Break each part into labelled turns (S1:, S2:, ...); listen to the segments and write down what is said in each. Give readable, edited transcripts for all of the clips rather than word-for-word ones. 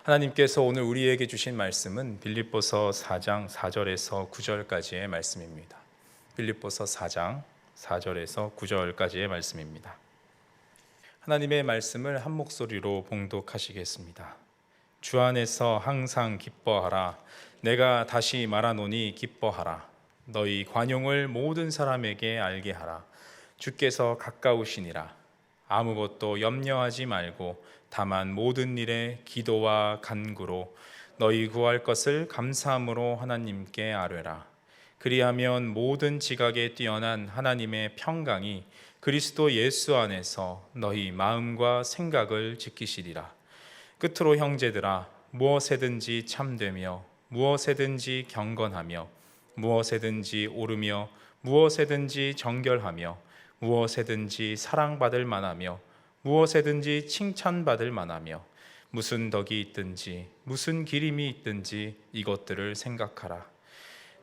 S1: 하나님께서 오늘 우리에게 주신 말씀은 빌립보서 4장 4절에서 9절까지의 말씀입니다. 빌립보서 4장 4절에서 9절까지의 말씀입니다. 하나님의 말씀을 한 목소리로 봉독하시겠습니다. 주 안에서 항상 기뻐하라. 내가 다시 말하노니 기뻐하라. 너희 관용을 모든 사람에게 알게 하라. 주께서 가까우시니라. 아무것도 염려하지 말고 다만 모든 일에 기도와 간구로 너희 구할 것을 감사함으로 하나님께 아뢰라. 그리하면 모든 지각에 뛰어난 하나님의 평강이 그리스도 예수 안에서 너희 마음과 생각을 지키시리라. 끝으로 형제들아, 무엇에든지 참되며 무엇에든지 경건하며 무엇에든지 오르며 무엇에든지 정결하며 무엇에든지 사랑받을 만하며 무엇에든지 칭찬받을 만하며 무슨 덕이 있든지 무슨 기림이 있든지 이것들을 생각하라.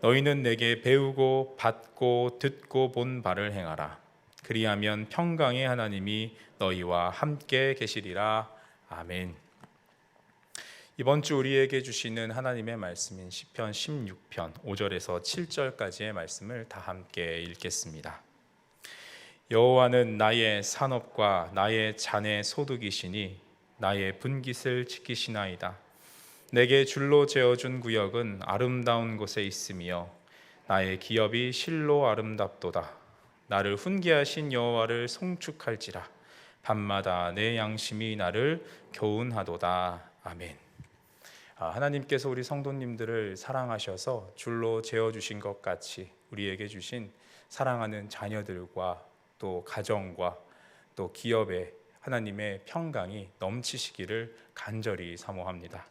S1: 너희는 내게 배우고 받고 듣고 본 바를 행하라. 그리하면 평강의 하나님이 너희와 함께 계시리라. 아멘. 이번 주 우리에게 주시는 하나님의 말씀인 시편 16편 5절에서 7절까지의 말씀을 다 함께 읽겠습니다. 여호와는 나의 산업과 나의 잔의 소득이시니 나의 분깃을 지키시나이다. 내게 줄로 재어준 구역은 아름다운 곳에 있으며 나의 기업이 실로 아름답도다. 나를 훈계하신 여호와를 송축할지라. 밤마다 내 양심이 나를 교훈하도다. 아멘. 하나님께서 우리 성도님들을 사랑하셔서 줄로 재어주신 것 같이 우리에게 주신 사랑하는 자녀들과 또 가정과 또 기업에 하나님의 평강이 넘치시기를 간절히 사모합니다.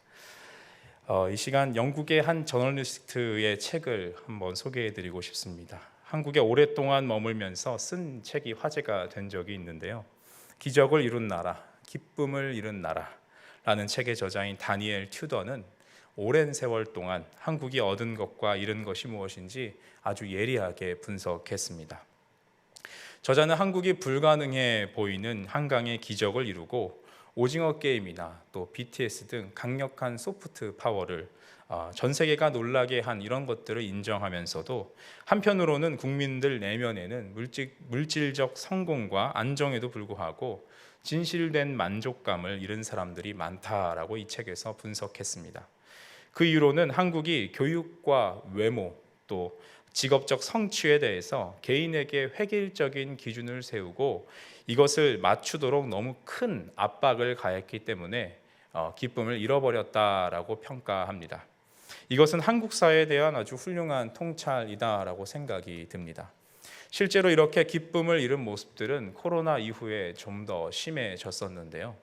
S1: 이 시간 영국의 한 저널리스트의 책을 한번 소개해드리고 싶습니다. 한국에 오랫동안 머물면서 쓴 책이 화제가 된 적이 있는데요. 기적을 이룬 나라, 기쁨을 이룬 나라라는 책의 저자인 다니엘 튜더는 오랜 세월 동안 한국이 얻은 것과 잃은 것이 무엇인지 아주 예리하게 분석했습니다. 저자는 한국이 불가능해 보이는 한강의 기적을 이루고 오징어 게임이나 또 BTS 등 강력한 소프트 파워를 전 세계가 놀라게 한 이런 것들을 인정하면서도 한편으로는 국민들 내면에는 물질적 성공과 안정에도 불구하고 진실된 만족감을 잃은 사람들이 많다라고 이 책에서 분석했습니다. 그 이유로는 한국이 교육과 외모 또 직업적 성취에 대해서 개인에게 획일적인 기준을 세우고 이것을 맞추도록 너무 큰 압박을 가했기 때문에 기쁨을 잃어버렸다라고 평가합니다. 이것은 한국 사회에 대한 아주 훌륭한 통찰이다라고 생각이 듭니다. 실제로 이렇게 기쁨을 잃은 모습들은 코로나 이후에 좀 더 심해졌었는데요.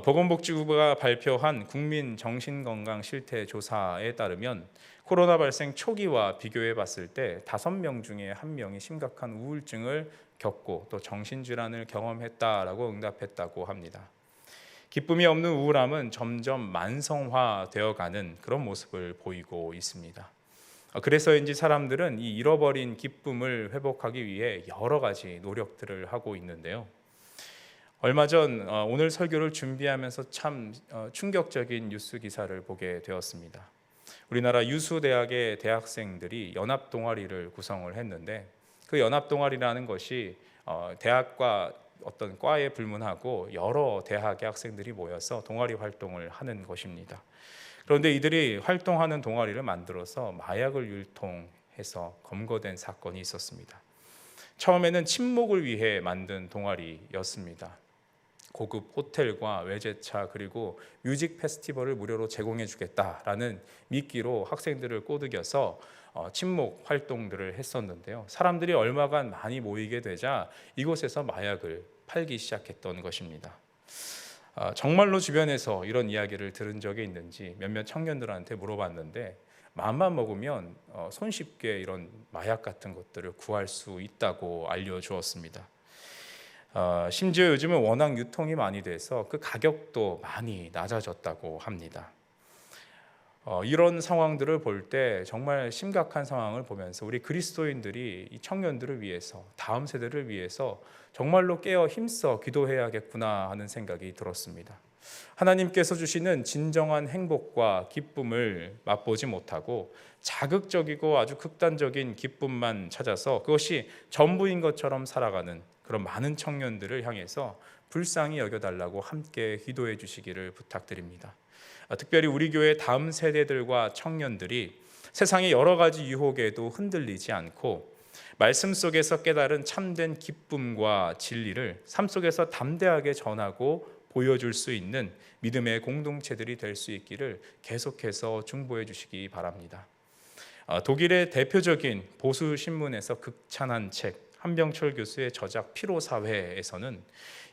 S1: 보건복지부가 발표한 국민 정신건강 실태 조사에 따르면 코로나 발생 초기와 비교해 봤을 때 5명 중에 1명이 심각한 우울증을 겪고 또 정신질환을 경험했다라고 응답했다고 합니다. 기쁨이 없는 우울함은 점점 만성화되어가는 그런 모습을 보이고 있습니다. 그래서인지 사람들은 이 잃어버린 기쁨을 회복하기 위해 여러 가지 노력들을 하고 있는데요. 얼마 전 오늘 설교를 준비하면서 참 충격적인 뉴스 기사를 보게 되었습니다. 우리나라 유수 대학의 대학생들이 연합 동아리를 구성을 했는데 그 연합 동아리라는 것이 대학과 어떤 과에 불문하고 여러 대학의 학생들이 모여서 동아리 활동을 하는 것입니다. 그런데 이들이 활동하는 동아리를 만들어서 마약을 유통해서 검거된 사건이 있었습니다. 처음에는 친목을 위해 만든 동아리였습니다. 고급 호텔과 외제차 그리고 뮤직 페스티벌을 무료로 제공해 주겠다라는 미끼로 학생들을 꼬드겨서 친목 활동들을 했었는데요. 사람들이 얼마간 많이 모이게 되자 이곳에서 마약을 팔기 시작했던 것입니다. 정말로 주변에서 이런 이야기를 들은 적이 있는지 몇몇 청년들한테 물어봤는데 마음만 먹으면 손쉽게 이런 마약 같은 것들을 구할 수 있다고 알려주었습니다. 심지어 요즘은 워낙 유통이 많이 돼서 그 가격도 많이 낮아졌다고 합니다. 이런 상황들을 볼 때 정말 심각한 상황을 보면서 우리 그리스도인들이 이 청년들을 위해서 다음 세대를 위해서 정말로 깨어 힘써 기도해야겠구나 하는 생각이 들었습니다. 하나님께서 주시는 진정한 행복과 기쁨을 맛보지 못하고 자극적이고 아주 극단적인 기쁨만 찾아서 그것이 전부인 것처럼 살아가는 그런 많은 청년들을 향해서 불쌍히 여겨달라고 함께 기도해 주시기를 부탁드립니다. 특별히 우리 교회 다음 세대들과 청년들이 세상의 여러 가지 유혹에도 흔들리지 않고 말씀 속에서 깨달은 참된 기쁨과 진리를 삶 속에서 담대하게 전하고 보여줄 수 있는 믿음의 공동체들이 될 수 있기를 계속해서 중보해 주시기 바랍니다. 독일의 대표적인 보수 신문에서 극찬한 책 한병철 교수의 저작 피로사회에서는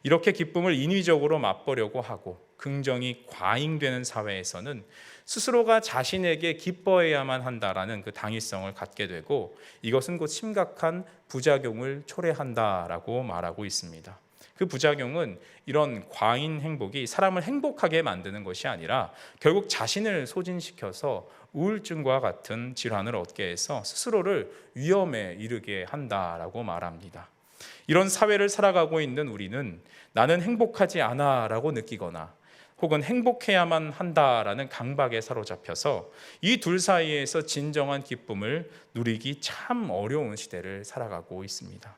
S1: 이렇게 기쁨을 인위적으로 맛보려고 하고 긍정이 과잉되는 사회에서는 스스로가 자신에게 기뻐해야만 한다라는 그 당위성을 갖게 되고 이것은 곧 심각한 부작용을 초래한다라고 말하고 있습니다. 그 부작용은 이런 과잉 행복이 사람을 행복하게 만드는 것이 아니라 결국 자신을 소진시켜서 우울증과 같은 질환을 얻게 해서 스스로를 위험에 이르게 한다라고 말합니다. 이런 사회를 살아가고 있는 우리는 나는 행복하지 않아라고 느끼거나 혹은 행복해야만 한다라는 강박에 사로잡혀서 이 둘 사이에서 진정한 기쁨을 누리기 참 어려운 시대를 살아가고 있습니다.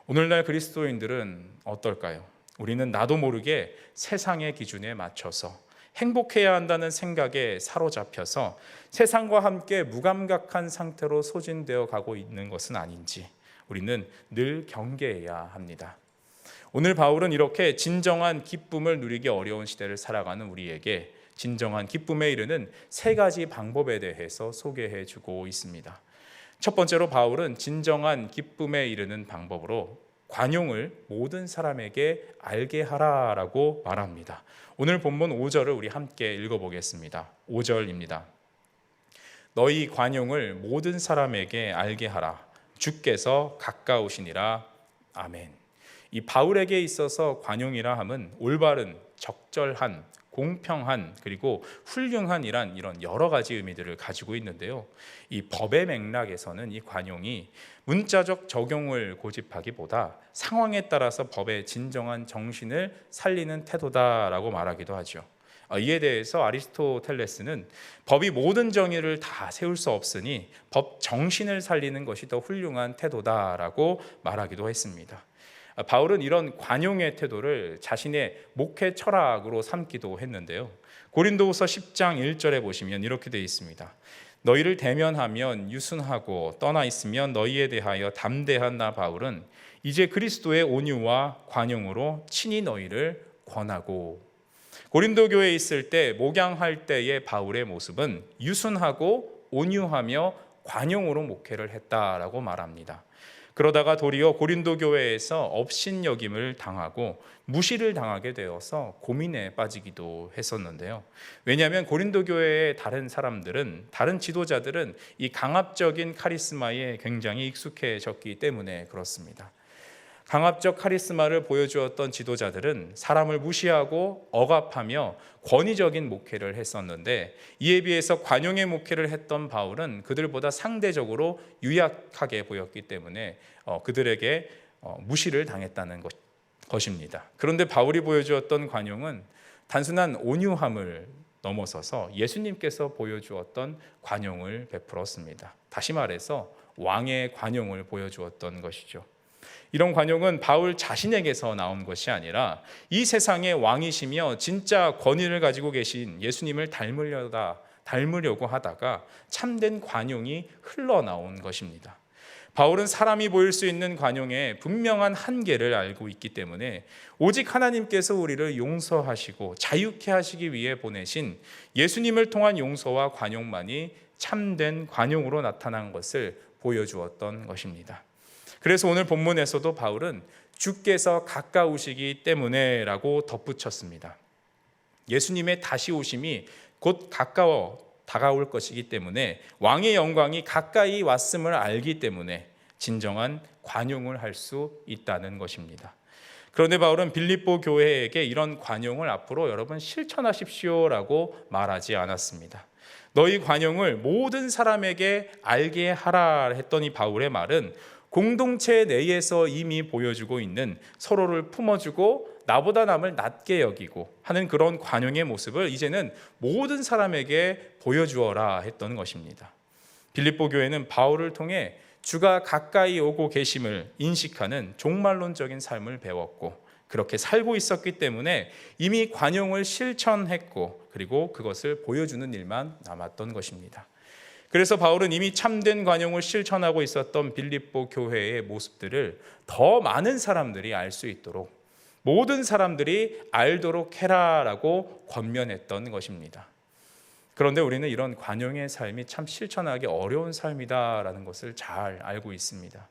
S1: 오늘날 그리스도인들은 어떨까요? 우리는 나도 모르게 세상의 기준에 맞춰서 행복해야 한다는 생각에 사로잡혀서 세상과 함께 무감각한 상태로 소진되어 가고 있는 것은 아닌지 우리는 늘 경계해야 합니다. 오늘 바울은 이렇게 진정한 기쁨을 누리기 어려운 시대를 살아가는 우리에게 진정한 기쁨에 이르는 세 가지 방법에 대해서 소개해 주고 있습니다. 첫 번째로 바울은 진정한 기쁨에 이르는 방법으로 관용을 모든 사람에게 알게 하라라고 말합니다. 오늘 본문 5절을 우리 함께 읽어보겠습니다. 5절입니다. 너희 관용을 모든 사람에게 알게 하라. 주께서 가까우시니라. 아멘. 이 바울에게 있어서 관용이라 함은 올바른, 적절한, 공평한 그리고 훌륭한이란 이런 여러 가지 의미들을 가지고 있는데요. 이 법의 맥락에서는 이 관용이 문자적 적용을 고집하기보다 상황에 따라서 법의 진정한 정신을 살리는 태도다라고 말하기도 하죠. 이에 대해서 아리스토텔레스는 법이 모든 정의를 다 세울 수 없으니 법 정신을 살리는 것이 더 훌륭한 태도다라고 말하기도 했습니다. 바울은 이런 관용의 태도를 자신의 목회 철학으로 삼기도 했는데요. 고린도후서 10장 1절에 보시면 이렇게 되어 있습니다. 너희를 대면하면 유순하고 떠나 있으면 너희에 대하여 담대한 나 바울은 이제 그리스도의 온유와 관용으로 친히 너희를 권하고. 고린도 교회에 있을 때 목양할 때의 바울의 모습은 유순하고 온유하며 관용으로 목회를 했다라고 말합니다. 그러다가 도리어 고린도 교회에서 업신여김을 당하고 무시를 당하게 되어서 고민에 빠지기도 했었는데요. 왜냐하면 고린도 교회의 다른 사람들은, 다른 지도자들은 이 강압적인 카리스마에 굉장히 익숙해졌기 때문에 그렇습니다. 강압적 카리스마를 보여주었던 지도자들은 사람을 무시하고 억압하며 권위적인 목회를 했었는데 이에 비해서 관용의 목회를 했던 바울은 그들보다 상대적으로 유약하게 보였기 때문에 그들에게 무시를 당했다는 것입니다. 그런데 바울이 보여주었던 관용은 단순한 온유함을 넘어서서 예수님께서 보여주었던 관용을 베풀었습니다. 다시 말해서 왕의 관용을 보여주었던 것이죠. 이런 관용은 바울 자신에게서 나온 것이 아니라 이 세상의 왕이시며 진짜 권위를 가지고 계신 예수님을 닮으려고 하다가 참된 관용이 흘러나온 것입니다. 바울은 사람이 보일 수 있는 관용에 분명한 한계를 알고 있기 때문에 오직 하나님께서 우리를 용서하시고 자유케 하시기 위해 보내신 예수님을 통한 용서와 관용만이 참된 관용으로 나타난 것을 보여주었던 것입니다. 그래서 오늘 본문에서도 바울은 주께서 가까우시기 때문에 라고 덧붙였습니다. 예수님의 다시 오심이 곧 다가올 것이기 때문에 왕의 영광이 가까이 왔음을 알기 때문에 진정한 관용을 할 수 있다는 것입니다. 그런데 바울은 빌립보 교회에게 이런 관용을 앞으로 여러분 실천하십시오라고 말하지 않았습니다. 너희 관용을 모든 사람에게 알게 하라 했더니 바울의 말은 공동체 내에서 이미 보여주고 있는 서로를 품어주고 나보다 남을 낮게 여기고 하는 그런 관용의 모습을 이제는 모든 사람에게 보여주어라 했던 것입니다. 빌립보 교회는 바울을 통해 주가 가까이 오고 계심을 인식하는 종말론적인 삶을 배웠고 그렇게 살고 있었기 때문에 이미 관용을 실천했고 그리고 그것을 보여주는 일만 남았던 것입니다. 그래서 바울은 이미 참된 관용을 실천하고 있었던 빌립보 교회의 모습들을 더 많은 사람들이 알 수 있도록 모든 사람들이 알도록 해라라고 권면했던 것입니다. 그런데 우리는 이런 관용의 삶이 참 실천하기 어려운 삶이다라는 것을 잘 알고 있습니다.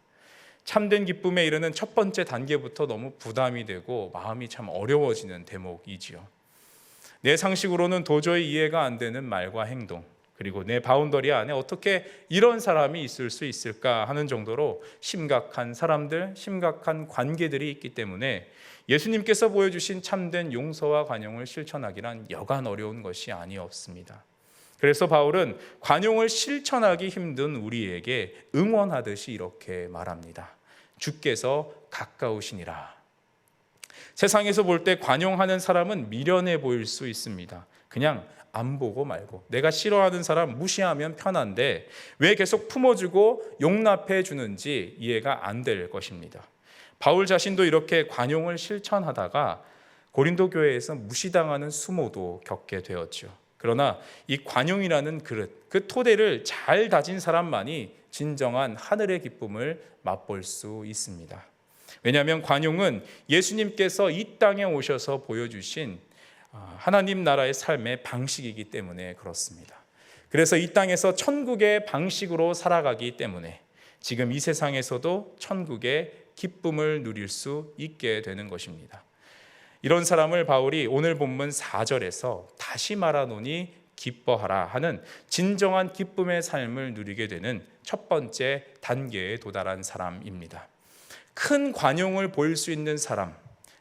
S1: 참된 기쁨에 이르는 첫 번째 단계부터 너무 부담이 되고 마음이 참 어려워지는 대목이지요. 내 상식으로는 도저히 이해가 안 되는 말과 행동, 그리고 내 바운더리 안에 어떻게 이런 사람이 있을 수 있을까 하는 정도로 심각한 사람들, 심각한 관계들이 있기 때문에 예수님께서 보여주신 참된 용서와 관용을 실천하기란 여간 어려운 것이 아니었습니다. 그래서 바울은 관용을 실천하기 힘든 우리에게 응원하듯이 이렇게 말합니다. 주께서 가까우시니라. 세상에서 볼 때 관용하는 사람은 미련해 보일 수 있습니다. 그냥 안 보고 말고 내가 싫어하는 사람 무시하면 편한데 왜 계속 품어주고 용납해 주는지 이해가 안 될 것입니다. 바울 자신도 이렇게 관용을 실천하다가 고린도 교회에서 무시당하는 수모도 겪게 되었죠. 그러나 이 관용이라는 그릇, 그 토대를 잘 다진 사람만이 진정한 하늘의 기쁨을 맛볼 수 있습니다. 왜냐하면 관용은 예수님께서 이 땅에 오셔서 보여주신 하나님 나라의 삶의 방식이기 때문에 그렇습니다. 그래서 이 땅에서 천국의 방식으로 살아가기 때문에 지금 이 세상에서도 천국의 기쁨을 누릴 수 있게 되는 것입니다. 이런 사람을 바울이 오늘 본문 4절에서 다시 말하노니 기뻐하라 하는 진정한 기쁨의 삶을 누리게 되는 첫 번째 단계에 도달한 사람입니다. 큰 관용을 보일 수 있는 사람,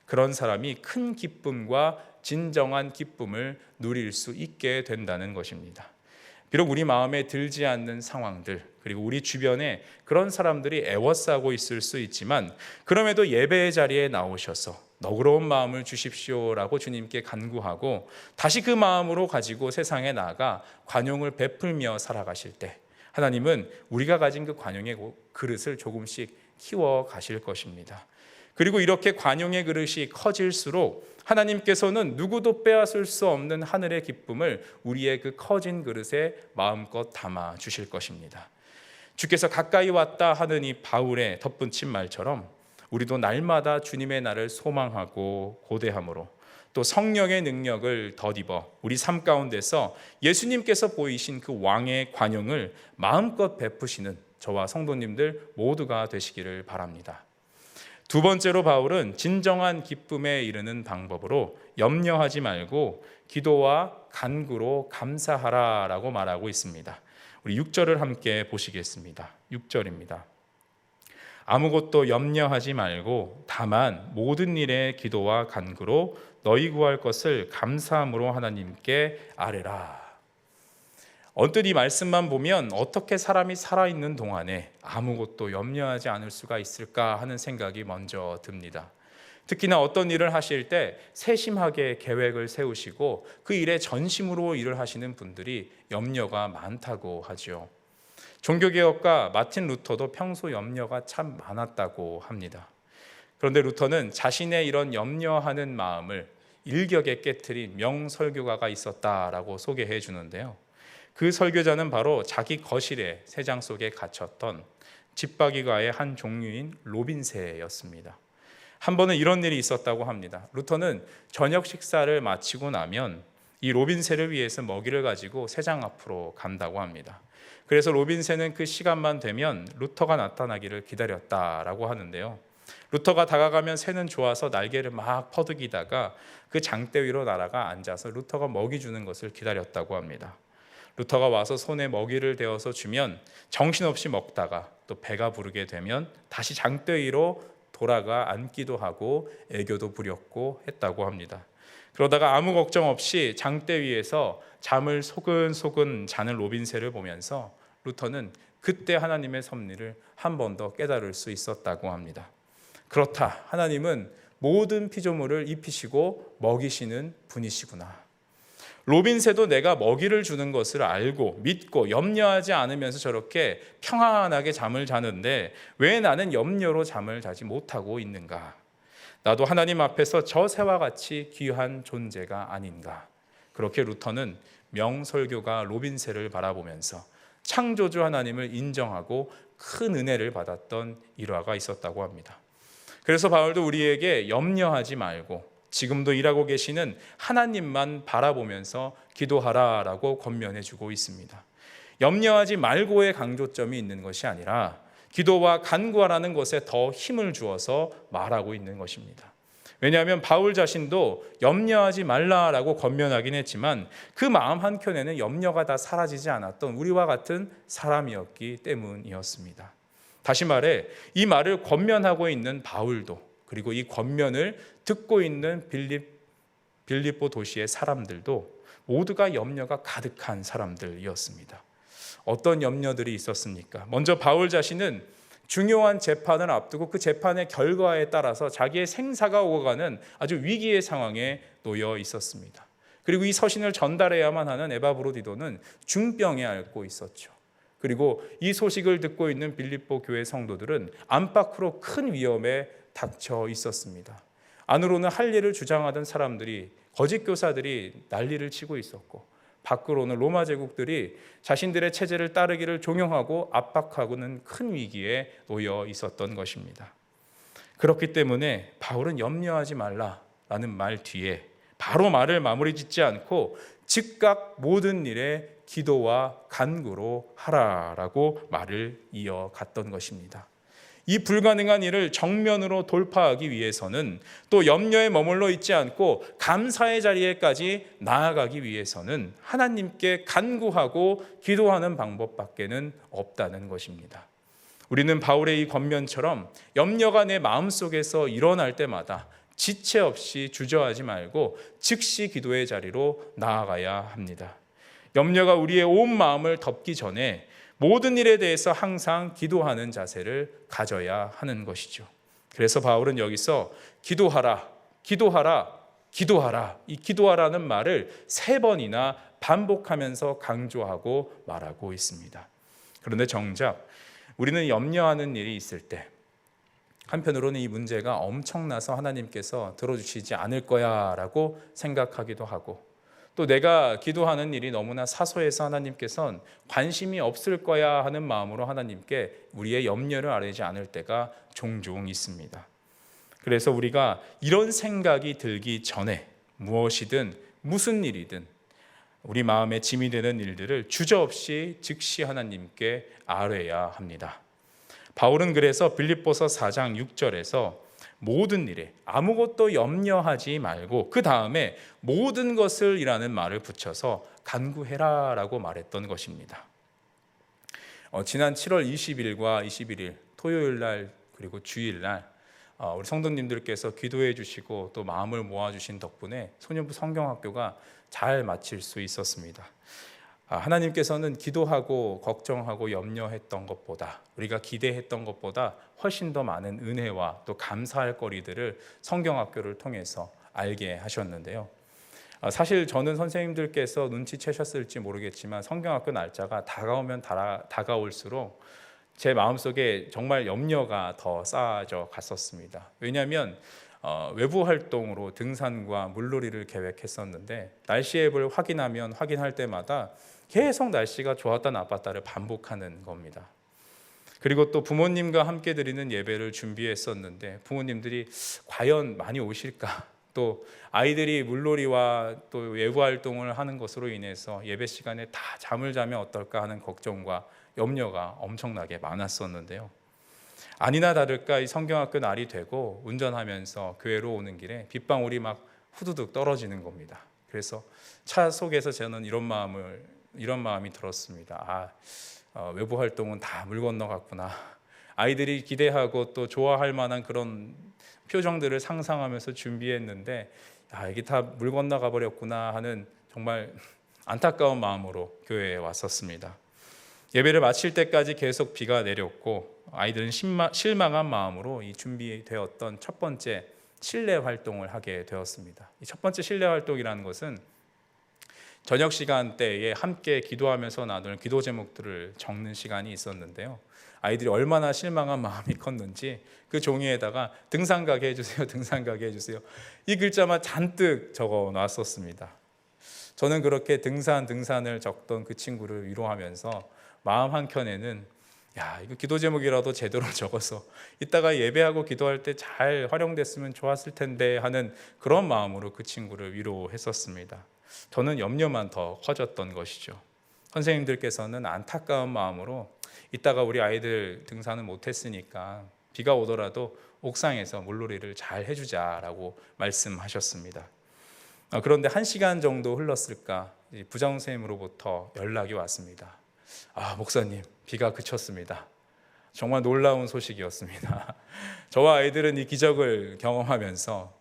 S1: 그런 사람이 큰 기쁨과 진정한 기쁨을 누릴 수 있게 된다는 것입니다. 비록 우리 마음에 들지 않는 상황들, 그리고 우리 주변에 그런 사람들이 애워싸고 있을 수 있지만 그럼에도 예배의 자리에 나오셔서 너그러운 마음을 주십시오라고 주님께 간구하고 다시 그 마음으로 가지고 세상에 나아가 관용을 베풀며 살아가실 때 하나님은 우리가 가진 그 관용의 그릇을 조금씩 키워 가실 것입니다. 그리고 이렇게 관용의 그릇이 커질수록 하나님께서는 누구도 빼앗을 수 없는 하늘의 기쁨을 우리의 그 커진 그릇에 마음껏 담아 주실 것입니다. 주께서 가까이 왔다 하는 이 바울의 덧붙인 말처럼 우리도 날마다 주님의 날을 소망하고 고대함으로 또 성령의 능력을 덧입어 우리 삶 가운데서 예수님께서 보이신 그 왕의 관용을 마음껏 베푸시는 저와 성도님들 모두가 되시기를 바랍니다. 두 번째로 바울은 진정한 기쁨에 이르는 방법으로 염려하지 말고 기도와 간구로 감사하라라고 말하고 있습니다. 우리 6절을 함께 보시겠습니다. 6절입니다. 아무것도 염려하지 말고 다만 모든 일에 기도와 간구로 너희 구할 것을 감사함으로 하나님께 아뢰라. 언뜻 이 말씀만 보면 어떻게 사람이 살아있는 동안에 아무것도 염려하지 않을 수가 있을까 하는 생각이 먼저 듭니다. 특히나 어떤 일을 하실 때 세심하게 계획을 세우시고 그 일에 전심으로 일을 하시는 분들이 염려가 많다고 하죠. 종교개혁가 마틴 루터도 평소 염려가 참 많았다고 합니다. 그런데 루터는 자신의 이런 염려하는 마음을 일격에 깨트린 명설교가가 있었다라고 소개해 주는데요. 그 설교자는 바로 자기 거실에 새장 속에 갇혔던 집박이가의 한 종류인 로빈새였습니다. 한 번은 이런 일이 있었다고 합니다. 루터는 저녁 식사를 마치고 나면 이 로빈새를 위해서 먹이를 가지고 새장 앞으로 간다고 합니다. 그래서 로빈새는 그 시간만 되면 루터가 나타나기를 기다렸다라고 하는데요. 루터가 다가가면 새는 좋아서 날개를 막 퍼득이다가 그 장대 위로 날아가 앉아서 루터가 먹이 주는 것을 기다렸다고 합니다. 루터가 와서 손에 먹이를 대어서 주면 정신없이 먹다가 또 배가 부르게 되면 다시 장대 위로 돌아가 앉기도 하고 애교도 부렸고 했다고 합니다. 그러다가 아무 걱정 없이 장대 위에서 잠을 소근소근 자는 로빈새를 보면서 루터는 그때 하나님의 섭리를 한 번 더 깨달을 수 있었다고 합니다. 그렇다, 하나님은 모든 피조물을 입히시고 먹이시는 분이시구나. 로빈새도 내가 먹이를 주는 것을 알고 믿고 염려하지 않으면서 저렇게 평안하게 잠을 자는데 왜 나는 염려로 잠을 자지 못하고 있는가? 나도 하나님 앞에서 저 새와 같이 귀한 존재가 아닌가? 그렇게 루터는 명설교가 로빈새를 바라보면서 창조주 하나님을 인정하고 큰 은혜를 받았던 일화가 있었다고 합니다. 그래서 바울도 우리에게 염려하지 말고 지금도 일하고 계시는 하나님만 바라보면서 기도하라라고 권면해 주고 있습니다. 염려하지 말고의 강조점이 있는 것이 아니라 기도와 간구하라는 것에 더 힘을 주어서 말하고 있는 것입니다. 왜냐하면 바울 자신도 염려하지 말라라고 권면하긴 했지만 그 마음 한켠에는 염려가 다 사라지지 않았던 우리와 같은 사람이었기 때문이었습니다. 다시 말해 이 말을 권면하고 있는 바울도 그리고 이 권면을 듣고 있는 빌립보 도시의 사람들도 모두가 염려가 가득한 사람들이었습니다. 어떤 염려들이 있었습니까? 먼저 바울 자신은 중요한 재판을 앞두고 그 재판의 결과에 따라서 자기의 생사가 오가는 아주 위기의 상황에 놓여 있었습니다. 그리고 이 서신을 전달해야만 하는 에바브로디도는 중병에 앓고 있었죠. 그리고 이 소식을 듣고 있는 빌립보 교회 성도들은 안팎으로 큰 위험에 닥쳐 있었습니다. 안으로는 할 일을 주장하던 사람들이 거짓 교사들이 난리를 치고 있었고 밖으로는 로마 제국들이 자신들의 체제를 따르기를 종용하고 압박하고는 큰 위기에 놓여 있었던 것입니다. 그렇기 때문에 바울은 염려하지 말라라는 말 뒤에 바로 말을 마무리 짓지 않고 즉각 모든 일에 기도와 간구로 하라라고 말을 이어갔던 것입니다. 이 불가능한 일을 정면으로 돌파하기 위해서는 또 염려에 머물러 있지 않고 감사의 자리에까지 나아가기 위해서는 하나님께 간구하고 기도하는 방법밖에는 없다는 것입니다. 우리는 바울의 이 권면처럼 염려가 내 마음속에서 일어날 때마다 지체 없이 주저하지 말고 즉시 기도의 자리로 나아가야 합니다. 염려가 우리의 온 마음을 덮기 전에 모든 일에 대해서 항상 기도하는 자세를 가져야 하는 것이죠. 그래서 바울은 여기서 기도하라, 기도하라, 기도하라, 이 기도하라는 말을 3번이나 반복하면서 강조하고 말하고 있습니다. 그런데 정작 우리는 염려하는 일이 있을 때 한편으로는 이 문제가 엄청나서 하나님께서 들어주시지 않을 거야 라고 생각하기도 하고 또 내가 기도하는 일이 너무나 사소해서 하나님께서는 관심이 없을 거야 하는 마음으로 하나님께 우리의 염려를 아뢰지 않을 때가 종종 있습니다. 그래서 우리가 이런 생각이 들기 전에 무엇이든 무슨 일이든 우리 마음에 짐이 되는 일들을 주저없이 즉시 하나님께 아뢰야 합니다. 바울은 그래서 빌립보서 4장 6절에서 모든 일에 아무것도 염려하지 말고 그 다음에 모든 것을 이라는 말을 붙여서 간구해라 라고 말했던 것입니다. 지난 7월 20일과 21일 토요일 날 그리고 주일 날 우리 성도님들께서 기도해 주시고 또 마음을 모아주신 덕분에 소년부 성경학교가 잘 마칠 수 있었습니다. 하나님께서는 기도하고 걱정하고 염려했던 것보다 우리가 기대했던 것보다 훨씬 더 많은 은혜와 또 감사할 거리들을 성경학교를 통해서 알게 하셨는데요. 사실 저는 선생님들께서 눈치채셨을지 모르겠지만 성경학교 날짜가 다가오면 다가올수록 제 마음속에 정말 염려가 더 쌓아져 갔었습니다. 왜냐하면 외부 활동으로 등산과 물놀이를 계획했었는데 날씨 앱을 확인할 때마다 계속 날씨가 좋았다 나빴다를 반복하는 겁니다. 그리고 또 부모님과 함께 드리는 예배를 준비했었는데 부모님들이 과연 많이 오실까? 또 아이들이 물놀이와 또 외부 활동을 하는 것으로 인해서 예배 시간에 다 잠을 자면 어떨까 하는 걱정과 염려가 엄청나게 많았었는데요. 아니나 다를까 이 성경학교 날이 되고 운전하면서 교회로 오는 길에 빗방울이 막 후두둑 떨어지는 겁니다. 그래서 차 속에서 저는 이런 마음이 들었습니다. 외부 활동은 다 물 건너갔구나. 아이들이 기대하고 또 좋아할 만한 그런 표정들을 상상하면서 준비했는데 이게 다 물 건너가 버렸구나 하는 정말 안타까운 마음으로 교회에 왔었습니다. 예배를 마칠 때까지 계속 비가 내렸고 아이들은 실망한 마음으로 이 준비되었던 첫 번째 실내 활동을 하게 되었습니다. 이 첫 번째 실내 활동이라는 것은 저녁 시간대에 함께 기도하면서 나눌 기도 제목들을 적는 시간이 있었는데요. 아이들이 얼마나 실망한 마음이 컸는지 그 종이에다가 등산 가게 해주세요, 등산 가게 해주세요, 이 글자만 잔뜩 적어 놨었습니다. 저는 그렇게 등산을 적던 그 친구를 위로하면서 마음 한켠에는 이거 기도 제목이라도 제대로 적어서 이따가 예배하고 기도할 때 잘 활용됐으면 좋았을 텐데 하는 그런 마음으로 그 친구를 위로했었습니다. 저는 염려만 더 커졌던 것이죠. 선생님들께서는 안타까운 마음으로 이따가 우리 아이들 등산을 못했으니까 비가 오더라도 옥상에서 물놀이를 잘 해주자라고 말씀하셨습니다. 그런데 1시간 정도 흘렀을까 부장 선생님으로부터 연락이 왔습니다. 목사님, 비가 그쳤습니다. 정말 놀라운 소식이었습니다. 저와 아이들은 이 기적을 경험하면서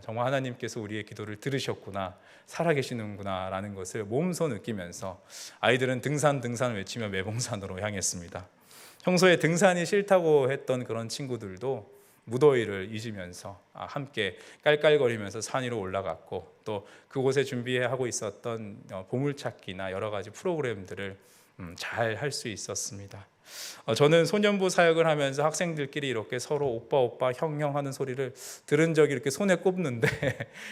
S1: 정말 하나님께서 우리의 기도를 들으셨구나, 살아계시는구나 라는 것을 몸소 느끼면서 아이들은 등산 외치며 매봉산으로 향했습니다. 평소에 등산이 싫다고 했던 그런 친구들도 무더위를 잊으면서 함께 깔깔거리면서 산 위로 올라갔고, 또 그곳에 준비하고 있었던 보물찾기나 여러 가지 프로그램들을 잘 할 수 있었습니다. 저는 소년부 사역을 하면서 학생들끼리 이렇게 서로 오빠 형 하는 소리를 들은 적이 이렇게 손에 꼽는데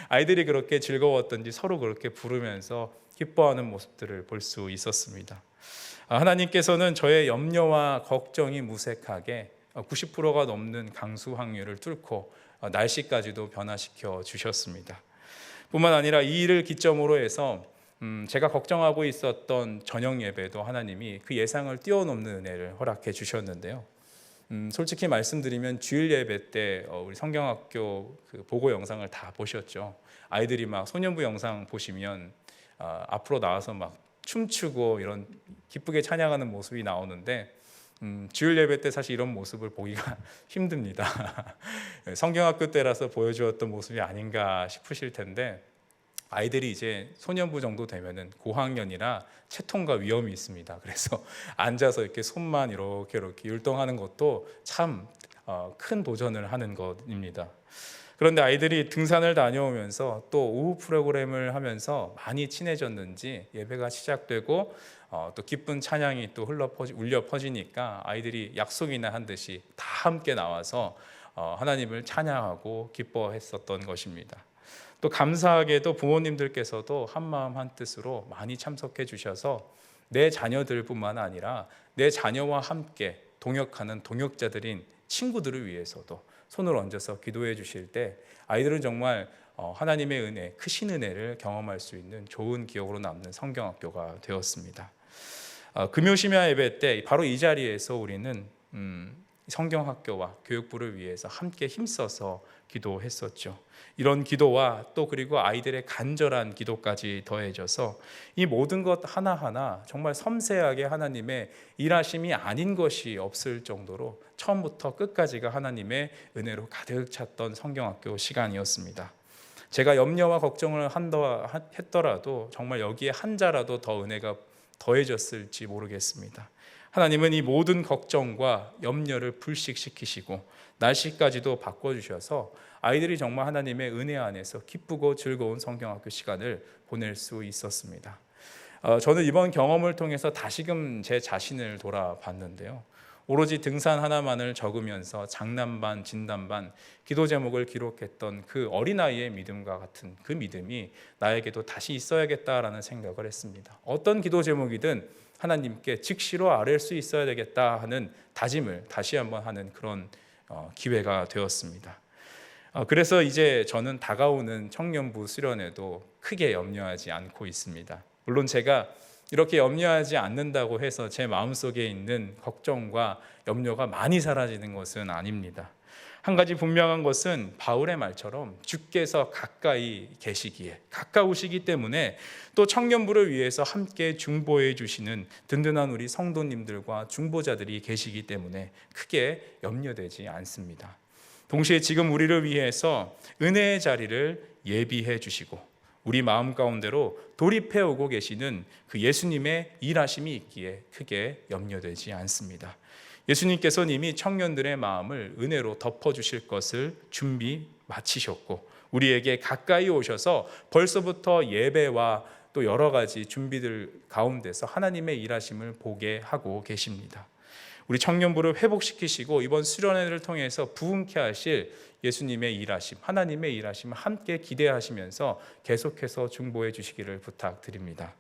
S1: 아이들이 그렇게 즐거웠던지 서로 그렇게 부르면서 기뻐하는 모습들을 볼 수 있었습니다. 하나님께서는 저의 염려와 걱정이 무색하게 90%가 넘는 강수 확률을 뚫고 날씨까지도 변화시켜 주셨습니다. 뿐만 아니라 이 일을 기점으로 해서 제가 걱정하고 있었던 저녁 예배도 하나님이 그 예상을 뛰어넘는 은혜를 허락해 주셨는데요. 솔직히 말씀드리면 주일 예배 때 우리 성경학교 그 보고 영상을 다 보셨죠. 아이들이 막 소년부 영상 보시면 앞으로 나와서 막 춤추고 이런 기쁘게 찬양하는 모습이 나오는데 주일 예배 때 사실 이런 모습을 보기가 힘듭니다. 성경학교 때라서 보여주었던 모습이 아닌가 싶으실 텐데, 아이들이 이제 소년부 정도 되면은 고학년이라 채통과 위험이 있습니다. 그래서 앉아서 이렇게 손만 이렇게 율동하는 것도 참 큰 도전을 하는 것입니다. 그런데 아이들이 등산을 다녀오면서 또 오후 프로그램을 하면서 많이 친해졌는지 예배가 시작되고 또 기쁜 찬양이 또 울려 퍼지니까 아이들이 약속이나 한 듯이 다 함께 나와서 하나님을 찬양하고 기뻐했었던 것입니다. 또 감사하게도 부모님들께서도 한마음 한뜻으로 많이 참석해 주셔서 내 자녀들뿐만 아니라 내 자녀와 함께 동역하는 동역자들인 친구들을 위해서도 손을 얹어서 기도해 주실 때 아이들은 정말 하나님의 은혜, 크신 은혜를 경험할 수 있는 좋은 기억으로 남는 성경학교가 되었습니다. 금요 심야 예배 때 바로 이 자리에서 우리는 성경학교와 교육부를 위해서 함께 힘써서 기도했었죠. 이런 기도와 또 그리고 아이들의 간절한 기도까지 더해져서 이 모든 것 하나하나 정말 섬세하게 하나님의 일하심이 아닌 것이 없을 정도로 처음부터 끝까지가 하나님의 은혜로 가득 찼던 성경학교 시간이었습니다. 제가 염려와 걱정을 했더라도 정말 여기에 한 자라도 더 은혜가 더해졌을지 모르겠습니다. 하나님은 이 모든 걱정과 염려를 불식시키시고 날씨까지도 바꿔주셔서 아이들이 정말 하나님의 은혜 안에서 기쁘고 즐거운 성경학교 시간을 보낼 수 있었습니다. 저는 이번 경험을 통해서 다시금 제 자신을 돌아봤는데요. 오로지 등산 하나만을 적으면서 장난반, 진단반, 기도 제목을 기록했던 그 어린아이의 믿음과 같은 그 믿음이 나에게도 다시 있어야겠다라는 생각을 했습니다. 어떤 기도 제목이든 하나님께 즉시로 아뢰 수 있어야 되겠다 하는 다짐을 다시 한번 하는 그런 기회가 되었습니다. 그래서 이제 저는 다가오는 청년부 수련회도 크게 염려하지 않고 있습니다. 물론 제가 이렇게 염려하지 않는다고 해서 제 마음속에 있는 걱정과 염려가 많이 사라지는 것은 아닙니다. 한 가지 분명한 것은 바울의 말처럼 주께서 가까이 계시기에, 가까우시기 때문에 또 청년부를 위해서 함께 중보해 주시는 든든한 우리 성도님들과 중보자들이 계시기 때문에 크게 염려되지 않습니다. 동시에 지금 우리를 위해서 은혜의 자리를 예비해 주시고 우리 마음 가운데로 돌입해 오고 계시는 그 예수님의 일하심이 있기에 크게 염려되지 않습니다. 예수님께서는 이미 청년들의 마음을 은혜로 덮어주실 것을 준비 마치셨고 우리에게 가까이 오셔서 벌써부터 예배와 또 여러 가지 준비들 가운데서 하나님의 일하심을 보게 하고 계십니다. 우리 청년부를 회복시키시고 이번 수련회를 통해서 부흥케 하실 예수님의 일하심, 하나님의 일하심을 함께 기대하시면서 계속해서 중보해 주시기를 부탁드립니다.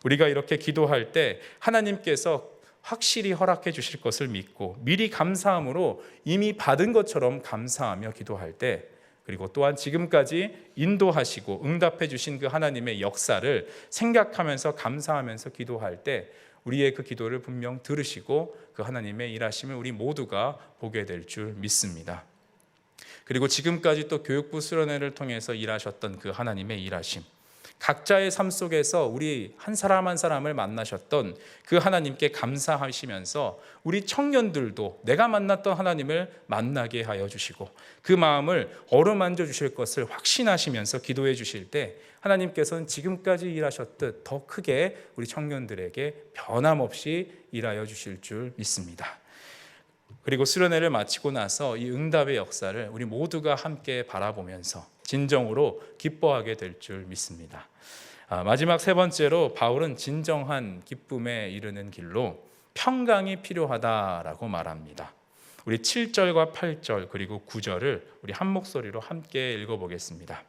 S1: 우리가 이렇게 기도할 때 하나님께서 확실히 허락해 주실 것을 믿고 미리 감사함으로 이미 받은 것처럼 감사하며 기도할 때, 그리고 또한 지금까지 인도하시고 응답해 주신 그 하나님의 역사를 생각하면서 감사하면서 기도할 때 우리의 그 기도를 분명 들으시고 그 하나님의 일하심을 우리 모두가 보게 될 줄 믿습니다. 그리고 지금까지 또 교육부 수련회를 통해서 일하셨던 그 하나님의 일하심, 각자의 삶 속에서 우리 한 사람 한 사람을 만나셨던 그 하나님께 감사하시면서 우리 청년들도 내가 만났던 하나님을 만나게 하여 주시고 그 마음을 어루만져 주실 것을 확신하시면서 기도해 주실 때 하나님께서는 지금까지 일하셨듯 더 크게 우리 청년들에게 변함없이 일하여 주실 줄 믿습니다. 그리고 수련회를 마치고 나서 이 응답의 역사를 우리 모두가 함께 바라보면서 진정으로 기뻐하게 될 줄 믿습니다. 마지막 세 번째로 바울은 진정한 기쁨에 이르는 길로 평강이 필요하다라고 말합니다. 우리 7절과 8절 그리고 9절을 우리 한 목소리로 함께 읽어보겠습니다.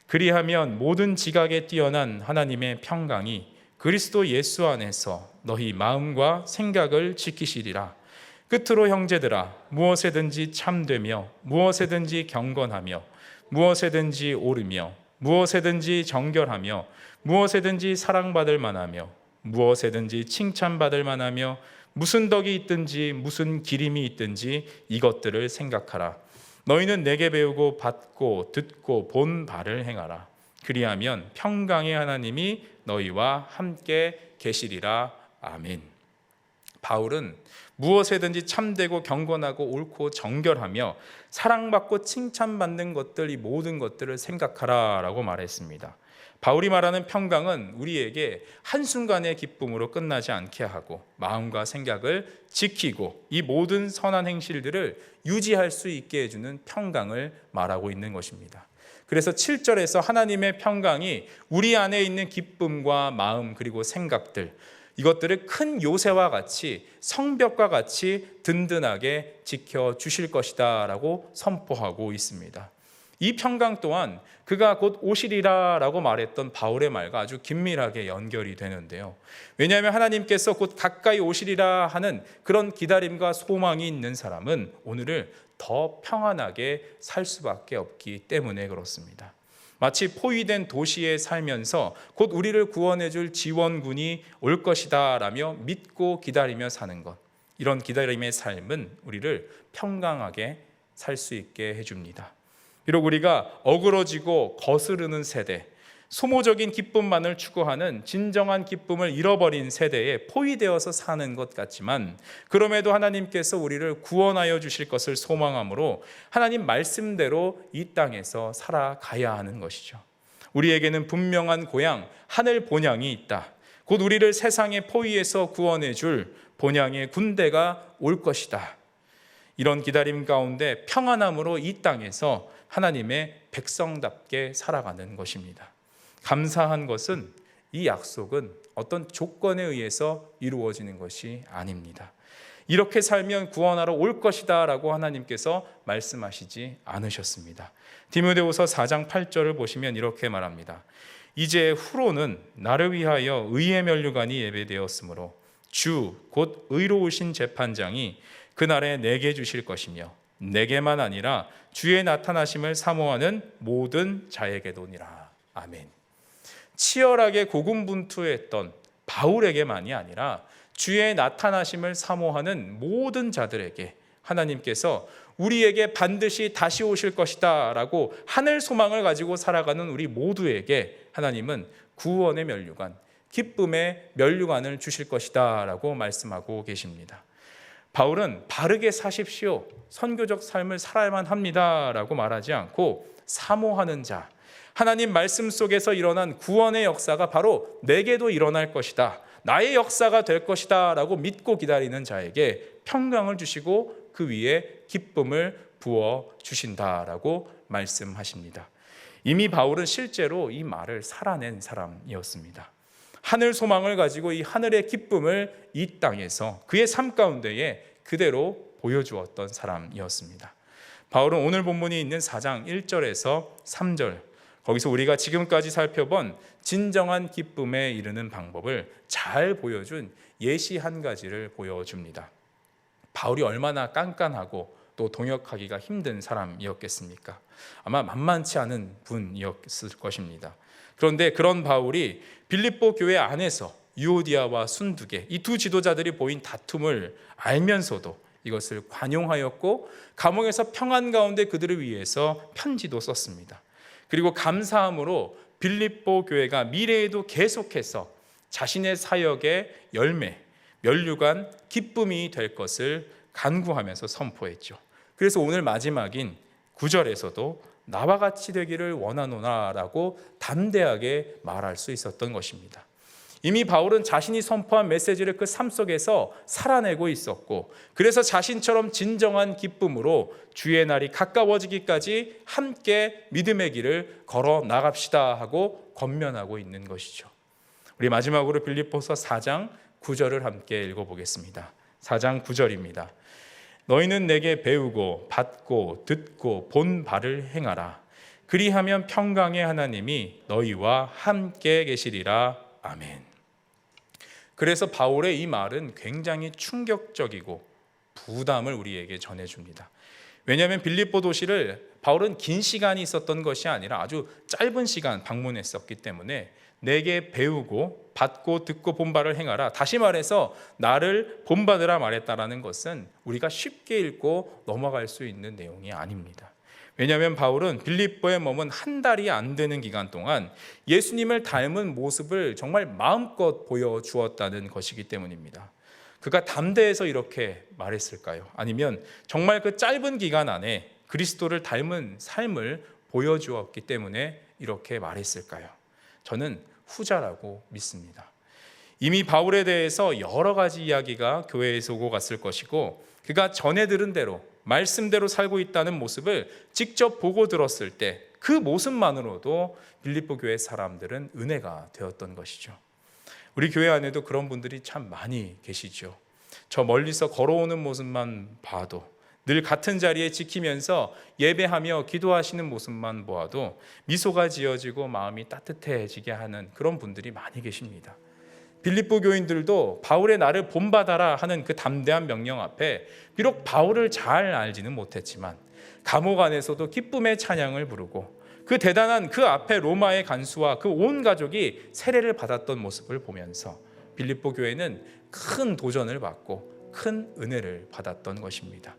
S1: 그리하면 모든 지각에 뛰어난 하나님의 평강이 그리스도 예수 안에서 너희 마음과 생각을 지키시리라. 끝으로 형제들아, 무엇에든지 참되며 무엇에든지 경건하며 무엇에든지 옳으며 무엇에든지 정결하며 무엇에든지 사랑받을 만하며 무엇에든지 칭찬받을 만하며 무슨 덕이 있든지 무슨 기림이 있든지 이것들을 생각하라. 너희는 내게 배우고 받고 듣고 본 바를 행하라. 그리하면 평강의 하나님이 너희와 함께 계시리라. 아멘. 바울은 무엇에든지 참되고 경건하고 옳고 정결하며 사랑받고 칭찬받는 것들, 이 모든 것들을 생각하라 라고 말했습니다. 바울이 말하는 평강은 우리에게 한순간의 기쁨으로 끝나지 않게 하고 마음과 생각을 지키고 이 모든 선한 행실들을 유지할 수 있게 해주는 평강을 말하고 있는 것입니다. 그래서 7절에서 하나님의 평강이 우리 안에 있는 기쁨과 마음 그리고 생각들, 이것들을 큰 요새와 같이 성벽과 같이 든든하게 지켜주실 것이다 라고 선포하고 있습니다. 이 평강 또한 그가 곧 오시리라 라고 말했던 바울의 말과 아주 긴밀하게 연결이 되는데요. 왜냐하면 하나님께서 곧 가까이 오시리라 하는 그런 기다림과 소망이 있는 사람은 오늘을 더 평안하게 살 수밖에 없기 때문에 그렇습니다. 마치 포위된 도시에 살면서 곧 우리를 구원해 줄 지원군이 올 것이다 라며 믿고 기다리며 사는 것, 이런 기다림의 삶은 우리를 평강하게 살 수 있게 해줍니다. 비록 우리가 어그러지고 거스르는 세대, 소모적인 기쁨만을 추구하는 진정한 기쁨을 잃어버린 세대에 포위되어서 사는 것 같지만, 그럼에도 하나님께서 우리를 구원하여 주실 것을 소망함으로 하나님 말씀대로 이 땅에서 살아가야 하는 것이죠. 우리에게는 분명한 고향, 하늘 본향이 있다. 곧 우리를 세상의 포위에서 구원해 줄 본향의 군대가 올 것이다. 이런 기다림 가운데 평안함으로 이 땅에서 하나님의 백성답게 살아가는 것입니다. 감사한 것은, 이 약속은 어떤 조건에 의해서 이루어지는 것이 아닙니다. 이렇게 살면 구원하러 올 것이다 라고 하나님께서 말씀하시지 않으셨습니다. 디모데후서 4장 8절을 보시면 이렇게 말합니다. 이제 후로는 나를 위하여 의의 면류관이 예배되었으므로 주 곧 의로우신 재판장이 그날에 내게 주실 것이며 내게만 아니라 주의 나타나심을 사모하는 모든 자에게도니라. 아멘. 치열하게 고군분투했던 바울에게만이 아니라 주의 나타나심을 사모하는 모든 자들에게 하나님께서 우리에게 반드시 다시 오실 것이다 라고 하늘 소망을 가지고 살아가는 우리 모두에게 하나님은 구원의 면류관, 기쁨의 면류관을 주실 것이다 라고 말씀하고 계십니다. 바울은 바르게 사십시오, 선교적 삶을 살아야만 합니다 라고 말하지 않고 사모하는 자, 하나님 말씀 속에서 일어난 구원의 역사가 바로 내게도 일어날 것이다, 나의 역사가 될 것이다 라고 믿고 기다리는 자에게 평강을 주시고 그 위에 기쁨을 부어 주신다라고 말씀하십니다. 이미 바울은 실제로 이 말을 살아낸 사람이었습니다. 하늘 소망을 가지고 이 하늘의 기쁨을 이 땅에서 그의 삶 가운데에 그대로 보여주었던 사람이었습니다. 바울은 오늘 본문이 있는 4장 1절에서 3절, 거기서 우리가 지금까지 살펴본 진정한 기쁨에 이르는 방법을 잘 보여준 예시 한 가지를 보여줍니다. 바울이 얼마나 깐깐하고 또 동역하기가 힘든 사람이었겠습니까? 아마 만만치 않은 분이었을 것입니다. 그런데 그런 바울이 빌립보 교회 안에서 유오디아와 순두계 이 두 지도자들이 보인 다툼을 알면서도 이것을 관용하였고 감옥에서 평안 가운데 그들을 위해서 편지도 썼습니다. 그리고 감사함으로 빌립보 교회가 미래에도 계속해서 자신의 사역의 열매, 면류관, 기쁨이 될 것을 간구하면서 선포했죠. 그래서 오늘 마지막인 9절에서도 나와 같이 되기를 원하노라라고 담대하게 말할 수 있었던 것입니다. 이미 바울은 자신이 선포한 메시지를 그 삶 속에서 살아내고 있었고, 그래서 자신처럼 진정한 기쁨으로 주의 날이 가까워지기까지 함께 믿음의 길을 걸어 나갑시다 하고 권면하고 있는 것이죠. 우리 마지막으로 빌립보서 4장 9절을 함께 읽어보겠습니다. 4장 9절입니다. 너희는 내게 배우고 받고 듣고 본 바를 행하라. 그리하면 평강의 하나님이 너희와 함께 계시리라. 아멘. 그래서 바울의 이 말은 굉장히 충격적이고 부담을 우리에게 전해줍니다. 왜냐하면 빌립보 도시를 바울은 긴 시간이 있었던 것이 아니라 아주 짧은 시간 방문했었기 때문에 내게 배우고 받고 듣고 본 바를 행하라, 다시 말해서 나를 본받으라 말했다라는 것은 우리가 쉽게 읽고 넘어갈 수 있는 내용이 아닙니다. 왜냐하면 바울은 빌립보에 머문 한 달이 안 되는 기간 동안 예수님을 닮은 모습을 정말 마음껏 보여주었다는 것이기 때문입니다. 그가 담대해서 이렇게 말했을까요? 아니면 정말 그 짧은 기간 안에 그리스도를 닮은 삶을 보여주었기 때문에 이렇게 말했을까요? 저는 후자라고 믿습니다. 이미 바울에 대해서 여러 가지 이야기가 교회에서 오고 갔을 것이고, 그가 전해 들은 대로 말씀대로 살고 있다는 모습을 직접 보고 들었을 때 그 모습만으로도 빌립보 교회 사람들은 은혜가 되었던 것이죠. 우리 교회 안에도 그런 분들이 참 많이 계시죠. 저 멀리서 걸어오는 모습만 봐도, 늘 같은 자리에 지키면서 예배하며 기도하시는 모습만 보아도 미소가 지어지고 마음이 따뜻해지게 하는 그런 분들이 많이 계십니다. 빌립보 교인들도 바울의 나를 본받아라 하는 그 담대한 명령 앞에 비록 바울을 잘 알지는 못했지만 감옥 안에서도 기쁨의 찬양을 부르고 그 대단한 그 앞에 로마의 간수와 그 온 가족이 세례를 받았던 모습을 보면서 빌립보 교회는 큰 도전을 받고 큰 은혜를 받았던 것입니다.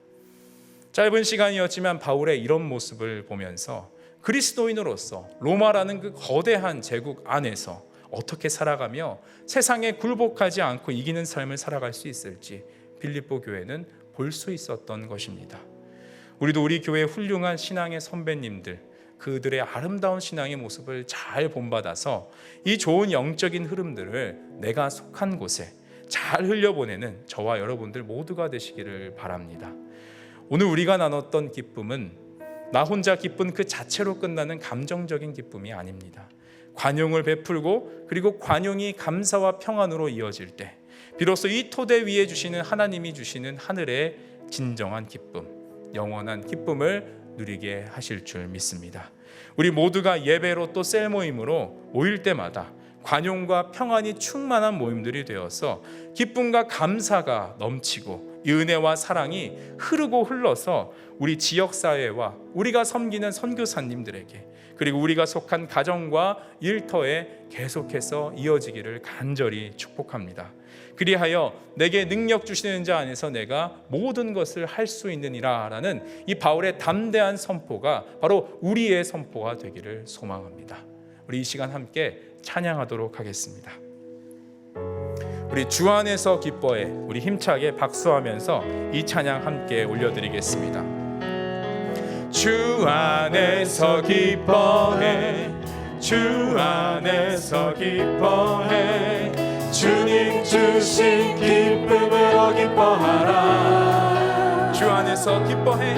S1: 짧은 시간이었지만 바울의 이런 모습을 보면서 그리스도인으로서 로마라는 그 거대한 제국 안에서 어떻게 살아가며 세상에 굴복하지 않고 이기는 삶을 살아갈 수 있을지 빌립보 교회는 볼 수 있었던 것입니다. 우리도 우리 교회의 훌륭한 신앙의 선배님들, 그들의 아름다운 신앙의 모습을 잘 본받아서 이 좋은 영적인 흐름들을 내가 속한 곳에 잘 흘려보내는 저와 여러분들 모두가 되시기를 바랍니다. 오늘 우리가 나눴던 기쁨은 나 혼자 기쁜 그 자체로 끝나는 감정적인 기쁨이 아닙니다. 관용을 베풀고 그리고 관용이 감사와 평안으로 이어질 때 비로소 이 토대 위에 주시는 하나님이 주시는 하늘의 진정한 기쁨, 영원한 기쁨을 누리게 하실 줄 믿습니다. 우리 모두가 예배로 또 셀 모임으로 모일 때마다 관용과 평안이 충만한 모임들이 되어서 기쁨과 감사가 넘치고 이 은혜와 사랑이 흐르고 흘러서 우리 지역사회와 우리가 섬기는 선교사님들에게 그리고 우리가 속한 가정과 일터에 계속해서 이어지기를 간절히 축복합니다. 그리하여 내게 능력 주시는 자 안에서 내가 모든 것을 할 수 있느니라 라는 이 바울의 담대한 선포가 바로 우리의 선포가 되기를 소망합니다. 우리 이 시간 함께 찬양하도록 하겠습니다. 우리 주 안에서 기뻐해, 우리 힘차게 박수하면서 이 찬양 함께 올려드리겠습니다. 주 안에서 기뻐해 주 안에서 기뻐해 주님 주신 기쁨으로 기뻐하라. 주 안에서 기뻐해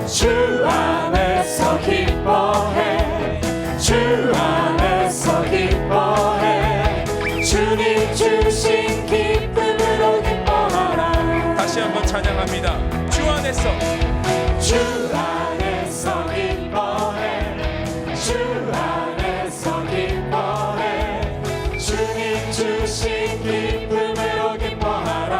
S1: 주 안에서 기뻐해 주 안에서 기뻐해 주님 주신 기쁨으로 기뻐하라. 다시 한번 찬양합니다. 주 안에서 주 안에서 기뻐해 주 안에서 기뻐해 주님 주신 기쁨으로 기뻐하라.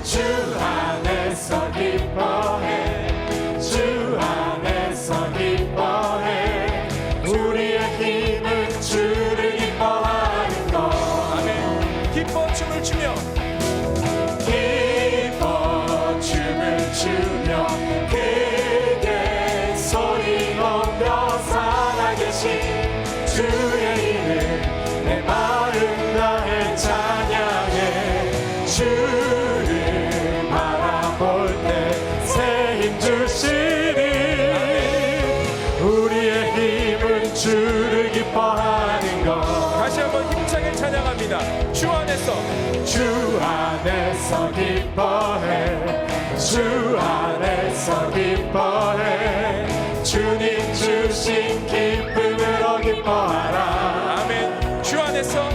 S1: 주 안에서 기뻐해 주 안에서 기뻐해 우리의 힘은 주를 기뻐하는 것. 아멘. 기뻐 춤을 추며 기뻐 춤을 추며 크게 소리 높여 살아계신 주의 이름 내 마음 다해 찬양해. 주를 바라볼 때 새 힘 주시니 우리의 힘은 주를 기뻐하는 것. 다시 한번 힘차게 찬양합니다. 주 안에서 기뻐해 주 안에서 기뻐해 주님 주신 기쁨으로 기뻐하라. 아멘. 주 안에서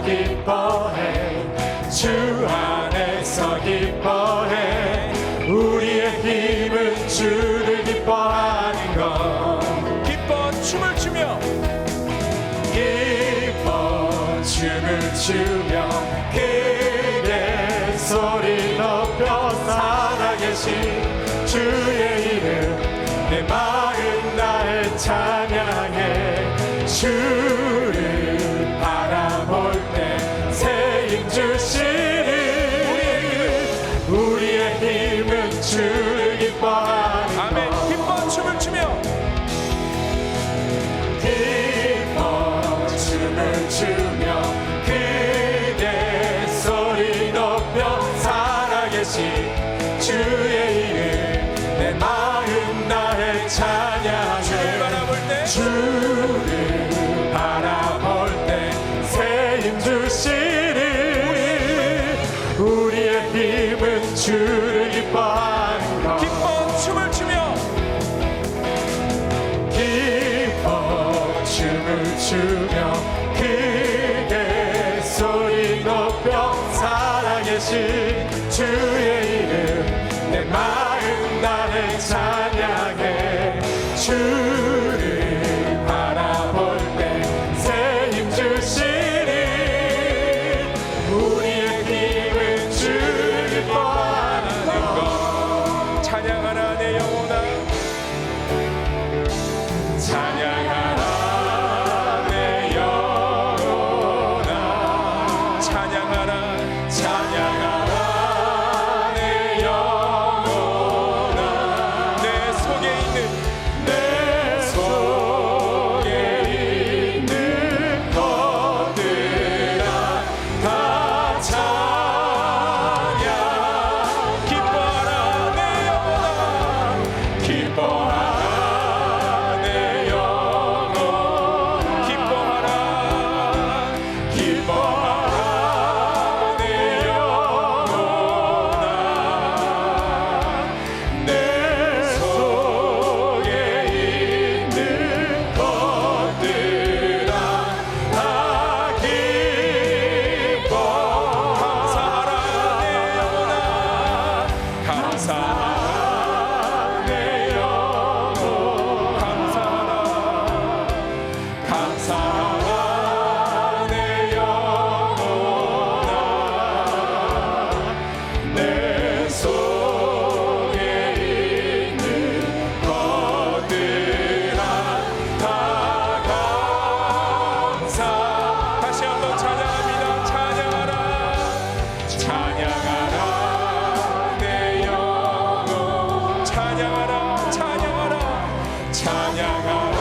S1: 기뻐해 주 안에서 기뻐해 우리의 힘은 주를 기뻐하는 것. 기뻐 춤을 추며 기뻐 춤을 추며 크게 소리 높여 살아계신 주의 이름 내 마음 다해 찬양해. 주를 바라볼 때 새 힘 주시니 우리의 힘은 주를 기뻐하는 것. 아멘. 기뻐 춤을 추며 기뻐 춤을 추며 크게 소리 높여 살아계신 주의 이름 내 마음 다해 찬양해. 주를 바라볼 때 새 힘 주시니 우리의 힘은 주를 기뻐하는 것. 기뻐 춤을 추며 기뻐 춤을 추며 크게 소리 높여 살아계신 주의 이름 내 마음 다해 찬양해. 주를 바라볼 때 새 힘 주시니 우리의 힘은 주를 기뻐하는 것. 찬양하라 내 영혼아 찬양하라 내 영혼아 찬양하라 찬양하라 내 영혼아 내 속에 있는 것들아 다 찬양. 기뻐하라 내 영혼아 기뻐하라 내 영혼아 기뻐하라 기뻐하라 내 영혼아 내 속에 있는 것들아 다 기뻐. 감사하라 내 영혼아 감사하라 내 영혼 감사하라 감사하라 내 영혼아 내 속에 있는 것들아 다 감사. 다시 한번 찬양합니다. 찬양하라 찬양하라 내 영혼 찬양하라 찬양하라 찬양하라